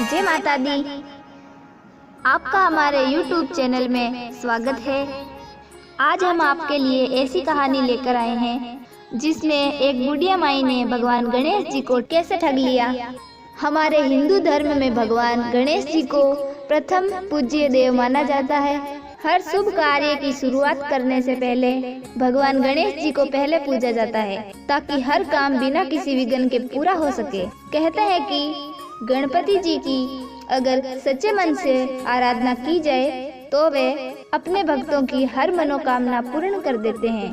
जय माता दी। आपका हमारे YouTube चैनल में स्वागत है। आज हम आपके लिए ऐसी कहानी लेकर आए हैं जिसमें एक बुढ़िया माई ने भगवान गणेश जी को कैसे ठग लिया। हमारे हिंदू धर्म में भगवान गणेश जी को प्रथम पूज्य देव माना जाता है। हर शुभ कार्य की शुरुआत करने से पहले भगवान गणेश जी को पहले पूजा जाता है ताकि हर काम बिना किसी विघ्न के पूरा हो सके। कहते हैं कि गणपति जी की अगर सच्चे मन से आराधना की जाए तो वे अपने भक्तों की हर मनोकामना पूर्ण कर देते हैं।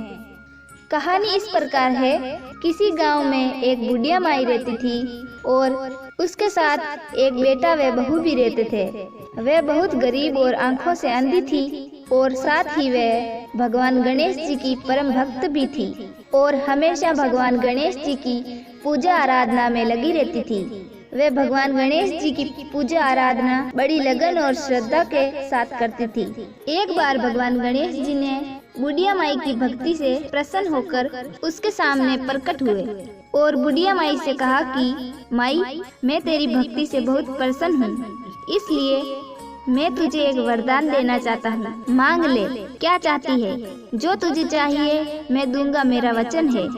कहानी इस प्रकार है। किसी गांव में एक बुढ़िया माई रहती थी और उसके साथ एक बेटा व बहू भी रहते थे। वे बहुत गरीब और आंखों से अंधी थी और साथ ही वे भगवान गणेश जी की परम भक्त भी थी और हमेशा भगवान गणेश जी की पूजा आराधना में लगी रहती थी। वे भगवान गणेश जी की पूजा आराधना बड़ी लगन और श्रद्धा के साथ करती थी। एक बार भगवान गणेश जी ने बुढ़िया माई की भक्ति से प्रसन्न होकर उसके सामने प्रकट हुए और बुढ़िया माई से कहा कि माई, मैं तेरी भक्ति से बहुत प्रसन्न हूँ, इसलिए मैं तुझे एक वरदान देना चाहता हूँ। मांग ले, क्या चाहती है? जो तुझे चाहिए मैं दूंगा, मेरा वचन है।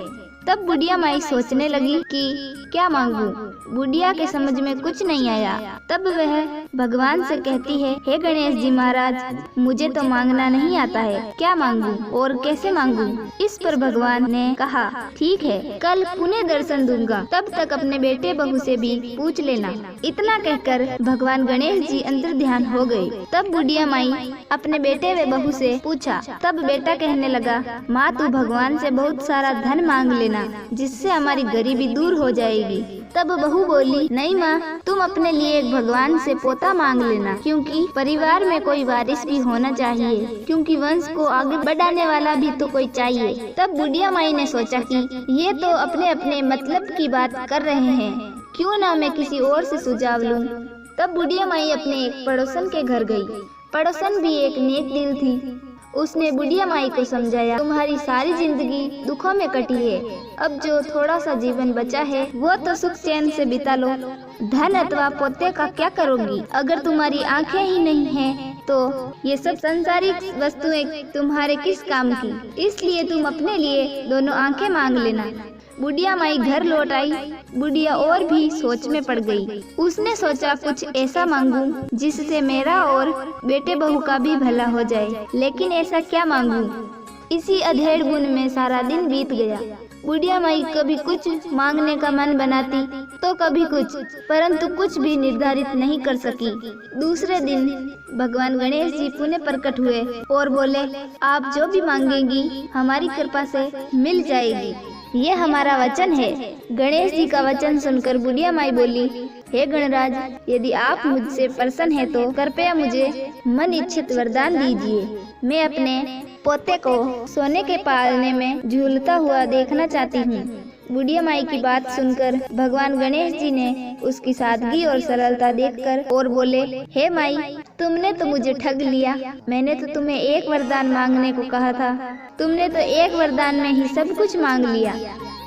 तब बुढ़िया माई सोचने लगी कि क्या मांगूं? बुढ़िया के समझ में कुछ नहीं आया। तब वह भगवान से कहती है, हे गणेश जी महाराज, मुझे तो मांगना नहीं आता है, क्या मांगूं और कैसे मांगूं? इस पर भगवान ने कहा, ठीक है, कल पुनः दर्शन दूंगा, तब तक अपने बेटे बहू से भी पूछ लेना। इतना कहकर भगवान गणेश जी अंतर ध्यान हो गए। तब बुढ़िया माई अपने बेटे व बहू से पूछा। तब बेटा कहने लगा, माँ, तू भगवान से बहुत सारा धन मांग लेना, जिससे हमारी गरीबी दूर हो जाएगी। तब बहू बोली, नहीं माँ, तुम अपने लिए एक भगवान से पोता मांग लेना, क्योंकि परिवार में कोई वारिस भी होना चाहिए, क्योंकि वंश को आगे बढ़ाने वाला भी तो कोई चाहिए। तब बुढ़िया माई ने सोचा कि ये तो अपने अपने मतलब की बात कर रहे हैं, क्यों ना मैं किसी और से सुझाव लूं। तब बुढ़िया माई अपने एक पड़ोसन के घर गई। पड़ोसन भी एक नेक दिल थी। उसने बुढ़िया माई को समझाया, तुम्हारी सारी जिंदगी दुखों में कटी है, अब जो थोड़ा सा जीवन बचा है वो तो सुख चैन से बिता लो। धन अथवा पोते का क्या करोगी? अगर तुम्हारी आंखें ही नहीं हैं तो ये सब संसारिक वस्तुएं तुम्हारे किस काम की? इसलिए तुम अपने लिए दोनों आंखें मांग लेना। बुढ़िया माई घर लौट आई। बुढ़िया और भी सोच में पड़ गई। उसने सोचा, कुछ ऐसा मांगूं जिससे मेरा और बेटे बहू का भी भला हो जाए, लेकिन ऐसा क्या मांगूं? इसी अधेड़ बुन में सारा दिन बीत गया। बुढ़िया माई कभी कुछ मांगने का मन बनाती तो कभी कुछ, परंतु कुछ भी निर्धारित नहीं कर सकी। दूसरे दिन भगवान गणेश जी पुनः प्रकट हुए और बोले, आप जो भी मांगेंगी हमारी कृपा से मिल जाएगी, ये हमारा वचन है। गणेश जी का वचन सुनकर बुढ़िया माई बोली, हे गणराज, यदि आप मुझसे प्रसन्न हैं तो कृपया मुझे मन इच्छित वरदान दीजिए। मैं अपने पोते को सोने के पालने में झूलता हुआ देखना चाहती हूँ। बुढ़िया माई की बात सुनकर भगवान गणेश जी ने उसकी सादगी और सरलता देखकर और बोले, हे माई, तुमने तो मुझे ठग लिया। मैंने तो तुम्हें एक वरदान मांगने को कहा था, तुमने तो एक वरदान में ही सब कुछ मांग लिया।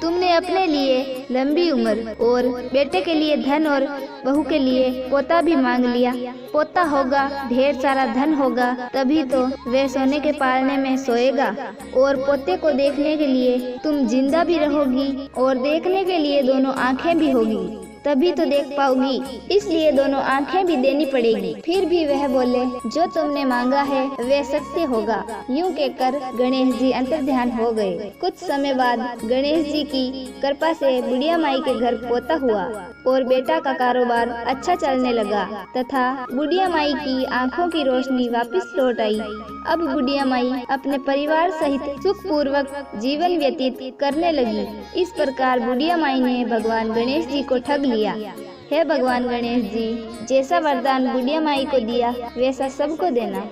तुमने अपने लिए लंबी उम्र और बेटे के लिए धन और बहू के लिए पोता भी मांग लिया। पोता होगा, ढेर सारा धन होगा, तभी तो वे सोने के पालने में सोएगा, और पोते को देखने के लिए तुम जिंदा भी रहोगी और देखने के लिए दोनों आंखें भी होगी, तभी तो देख पाओगी, इसलिए दोनों आंखें भी देनी पड़ेगी। फिर भी वह बोले, जो तुमने मांगा है वह सत्य होगा। यूं कहकर गणेश जी अंतर्ध्यान हो गए। कुछ समय बाद गणेश जी की कृपा से बुढ़िया माई के घर पोता हुआ और बेटा का कारोबार अच्छा चलने लगा तथा बुढ़िया माई की आंखों की रोशनी वापस लौट आई। अब बुढ़िया माई अपने परिवार सहित सुख पूर्वक जीवन व्यतीत करने लगी। इस प्रकार बुढ़िया माई ने भगवान गणेश जी को ठग लिया। हे भगवान गणेश जी, जैसा वरदान बुढ़िया माई को दिया वैसा सबको देना।